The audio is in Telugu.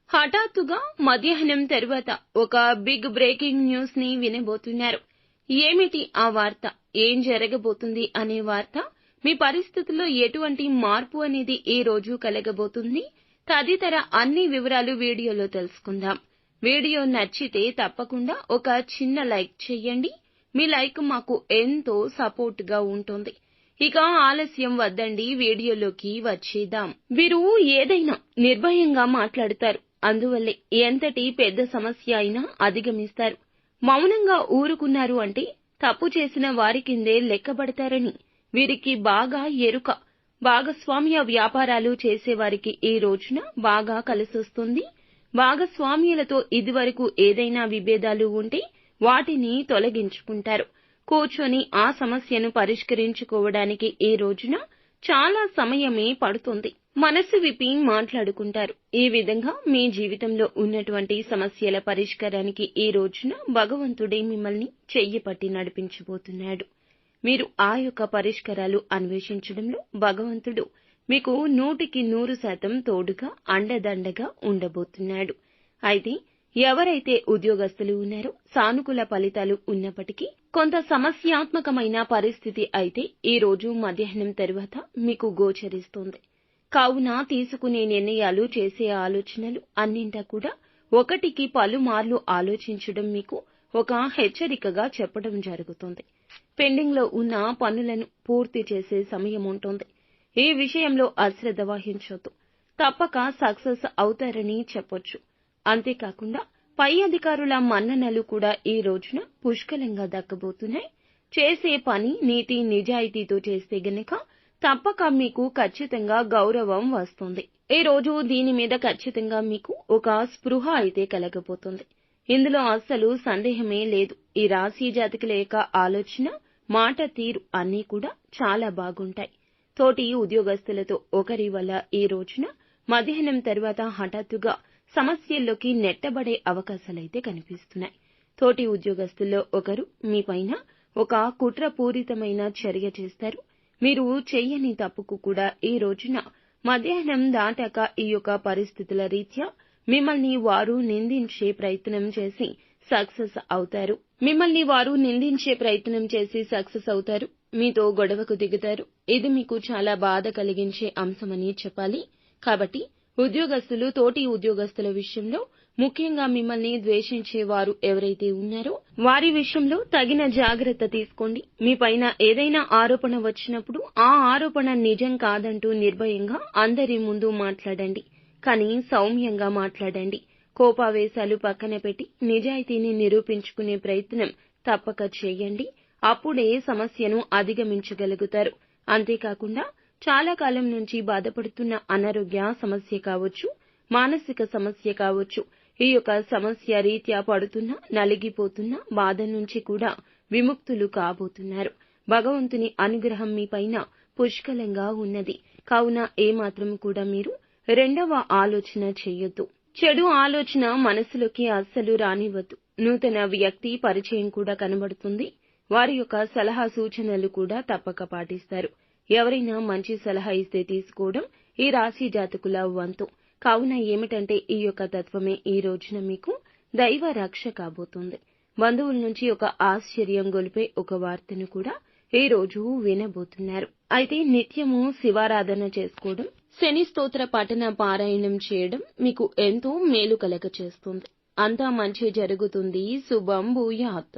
హఠాత్తుగా మధ్యాహ్నం తర్వాత ఒక బిగ్ బ్రేకింగ్ న్యూస్ ని వినబోతున్నారు. ఏమిటి ఆ వార్త, ఏం జరగబోతుంది అనే వార్త, మీ పరిస్థితుల్లో ఎటువంటి మార్పు అనేది ఈ రోజు కలగబోతుంది, తదితర అన్ని వివరాలు వీడియోలో తెలుసుకుందాం. వీడియో నచ్చితే తప్పకుండా ఒక చిన్న లైక్ చేయండి. మీ లైక్ మాకు ఎంతో సపోర్ట్ గా ఉంటుంది. ఇక ఆలస్యం వద్దండి, వీడియోలోకి వచ్చేద్దాం. వీరు ఏదైనా నిర్భయంగా మాట్లాడతారు. అందువల్లే ఎంతటి పెద్ద సమస్య అయినా అధిగమిస్తారు. మౌనంగా ఊరుకున్నారు అంటే తప్పు చేసిన వారి కిందే లెక్కబడతారని వీరికి బాగా ఎరుక. భాగస్వామ్య వ్యాపారాలు చేసేవారికి ఈ రోజున బాగా కలిసొస్తుంది. భాగస్వామ్యులతో ఇదివరకు ఏదైనా విభేదాలు ఉంటే వాటిని తొలగించుకుంటారు. కూర్చొని ఆ సమస్యను పరిష్కరించుకోవడానికి ఈ రోజున చాలా సమయమే పడుతుంది. మనసు విప్పి మాట్లాడుకుంటారు. ఈ విధంగా మీ జీవితంలో ఉన్నటువంటి సమస్యల పరిష్కారానికి ఈ రోజున భగవంతుడే మిమ్మల్ని చెయ్యి పట్టి నడిపించబోతున్నాడు. మీరు ఆ యొక్క పరిష్కారాలు అన్వేషించడంలో భగవంతుడు మీకు 100% తోడుగా అండదండగా ఉండబోతున్నాడు. అయితే ఎవరైతే ఉద్యోగస్తులు ఉన్నారో సానుకూల ఫలితాలు ఉన్నప్పటికీ కొంత సమస్యాత్మకమైన పరిస్థితి అయితే ఈ రోజు మధ్యాహ్నం తర్వాత మీకు గోచరిస్తుంది. కావున తీసుకునే నిర్ణయాలు, చేసే ఆలోచనలు అన్నింటా కూడా ఒకటికి పలుమార్లు ఆలోచించడం మీకు ఒక హెచ్చరికగా చెప్పడం జరుగుతుంది. పెండింగ్ లో ఉన్న పనులను పూర్తి చేసే సమయం ఉంటుంది. ఈ విషయంలో అశ్రద్ధ వహించొద్దు. తప్పక సక్సెస్ అవుతారని చెప్పొచ్చు. అంతేకాకుండా పై అధికారుల మన్ననలు కూడా ఈ రోజున పుష్కలంగా దక్కబోతున్నాయి. చేసే పని నీతి నిజాయితీతో చేస్తే గనక తప్పక మీకు ఖచ్చితంగా గౌరవం వస్తుంది. ఈ రోజు దీని మీద ఖచ్చితంగా మీకు ఒక స్పృహ అయితే కలగబోతుంది. ఇందులో అస్సలు సందేహమే లేదు. ఈ రాశి జాతకుల యొక్క ఆలోచన, మాట తీరు అన్నీ కూడా చాలా బాగుంటాయి. తోటి ఉద్యోగస్తులతో ఒకరి వల్ల ఈ రోజున మధ్యాహ్నం తర్వాత హఠాత్తుగా సమస్యల్లోకి నెట్టబడే అవకాశాలైతే కనిపిస్తున్నాయి. తోటి ఉద్యోగస్తుల్లో ఒకరు మీ పైన ఒక కుట్రపూరితమైన చర్య చేస్తారు. మీరు చెయ్యని తప్పుకు కూడా ఈ రోజున మధ్యాహ్నం దాటాక ఈ యొక్క పరిస్థితుల రీత్యా మిమ్మల్ని వారు నిందించే ప్రయత్నం చేసి సక్సెస్ అవుతారు. మీతో గొడవకు దిగుతారు. ఇది మీకు చాలా బాధ కలిగించే అంశమని చెప్పాలి. కాబట్టి ఉద్యోగస్తులు తోటి ఉద్యోగస్తుల విషయంలో ముఖ్యంగా మిమ్మల్ని ద్వేషించే వారు ఎవరైతే ఉన్నారో వారి విషయంలో తగిన జాగ్రత్త తీసుకోండి. మీ పైన ఏదైనా ఆరోపణ వచ్చినప్పుడు ఆ ఆరోపణ నిజం కాదంటూ నిర్భయంగా అందరి ముందు మాట్లాడండి. కానీ సౌమ్యంగా మాట్లాడండి. కోపావేశాలు పక్కన పెట్టి నిజాయితీని నిరూపించుకునే ప్రయత్నం తప్పక చేయండి. అప్పుడే సమస్యను అధిగమించగలుగుతారు. అంతేకాకుండా చాలా కాలం నుంచి బాధపడుతున్న అనారోగ్య సమస్య కావచ్చు, మానసిక సమస్య కావచ్చు, ఈ యొక్క సమస్య రీత్యా పడుతున్న, నలిగిపోతున్న బాధ నుంచి కూడా విముక్తులు కాబోతున్నారు. భగవంతుని అనుగ్రహం మీ పైన పుష్కలంగా ఉన్నది. కావున ఏమాత్రం కూడా మీరు రెండవ ఆలోచన చెయ్యొద్దు. చెడు ఆలోచన మనసులోకి అస్సలు రానివ్వద్దు. నూతన వ్యక్తి పరిచయం కూడా కనబడుతుంది. వారి యొక్క సలహా సూచనలు కూడా తప్పక పాటిస్తారు. ఎవరైనా మంచి సలహా ఇస్తే తీసుకోవడం ఈ రాశి జాతకుల వంతు. కావున ఏమిటంటే ఈ యొక్క తత్వమే ఈ రోజున మీకు దైవ రక్ష కాబోతుంది. బంధువుల నుంచి ఒక ఆశ్చర్యం గొలిపే ఒక వార్తను కూడా ఈ రోజు వినబోతున్నారు. అయితే నిత్యము శివారాధన చేసుకోవడం, శని స్తోత్ర పఠన పారాయణం చేయడం మీకు ఎంతో మేలు కలగచేస్తుంది. అంతా మంచి జరుగుతుంది. శుభం భూయాత్.